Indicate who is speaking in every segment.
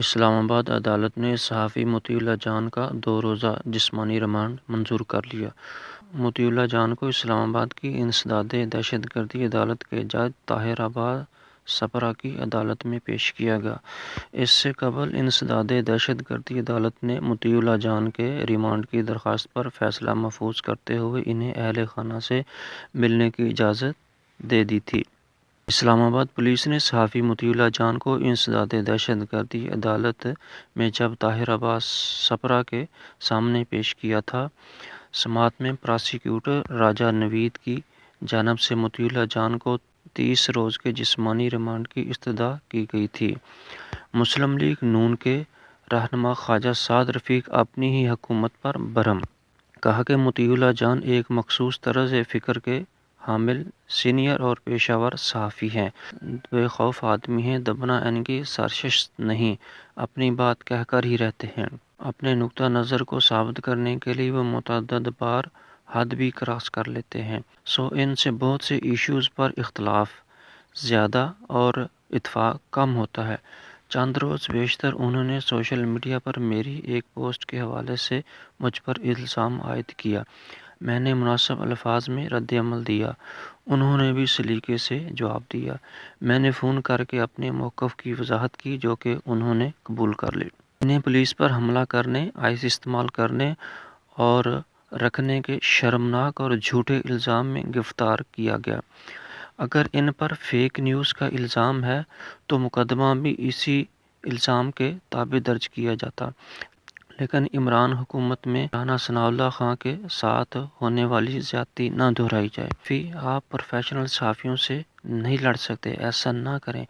Speaker 1: اسلام آباد عدالت نے صحافی مطیع اللہ جان کا 2 روزہ جسمانی ریمانڈ منظور کر لیا۔ مطیع اللہ جان کو اسلام آباد کی انسداد دہشت گردی عدالت کے جج طاہر آباد سپرہ کی عدالت میں پیش کیا گیا۔ اس سے قبل انسداد دہشت گردی عدالت نے مطیع اللہ جان کے ریمانڈ کی درخواست پر فیصلہ محفوظ کرتے ہوئے انہیں اہل خانہ سے ملنے کی اجازت دے دی تھی۔ اسلام آباد پولیس نے صحافی مطیع اللہ جان کو انسداد دہشت گردی عدالت میں جج طاہر آباد سپرہ کے سامنے پیش کیا تھا۔ سماعت میں پراسیکیوٹر راجہ نوید کی جانب سے مطیع اللہ جان کو 30 روز کے جسمانی ریمانڈ کی استدعا کی گئی تھی۔ مسلم لیگ نون کے رہنما خواجہ سعد رفیق اپنی ہی حکومت پر برہم۔ کہا کہ مطیع اللہ جان ایک مخصوص طرز فکر کے حامل سینئر اور پیشہ ور صحافی ہیں۔ بے خوف آدمی ہیں، دبنا ان کی سرشت نہیں، اپنی بات کہہ کر ہی رہتے ہیں۔ اپنے نقطہ نظر کو ثابت کرنے کے لیے وہ متعدد بار حد بھی کراس کر لیتے ہیں۔ ان سے بہت سے ایشوز پر اختلاف زیادہ اور اتفاق کم ہوتا ہے۔ چند روز بیشتر انہوں نے سوشل میڈیا پر میری ایک پوسٹ کے حوالے سے مجھ پر الزام عائد کیا۔ میں نے مناسب الفاظ میں رد عمل دیا، انہوں نے بھی سلیقے سے جواب دیا۔ میں نے فون کر کے اپنے موقف کی وضاحت کی جو کہ انہوں نے قبول کر لی۔ انہیں پولیس پر حملہ کرنے، آئس استعمال کرنے اور رکھنے کے شرمناک اور جھوٹے الزام میں گرفتار کیا گیا۔ اگر ان پر فیک نیوز کا الزام ہے تو مقدمہ بھی اسی الزام کے تابع درج کیا جاتا، لیکن عمران حکومت میں رانا ثناء اللہ خان کے ساتھ ہونے والی زیادتی نہ دہرائی جائے۔ آپ پروفیشنل صحافیوں سے نہیں لڑ سکتے، ایسا نہ کریں،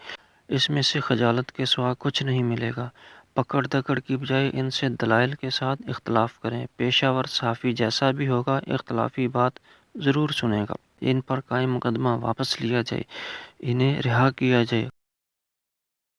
Speaker 1: اس میں سے خجالت کے سوا کچھ نہیں ملے گا۔ پکڑ دکڑ کی بجائے ان سے دلائل کے ساتھ اختلاف کریں۔ پیشہ ور صحافی جیسا بھی ہوگا اختلافی بات ضرور سنے گا۔ ان پر قائم مقدمہ واپس لیا جائے، انہیں رہا کیا جائے،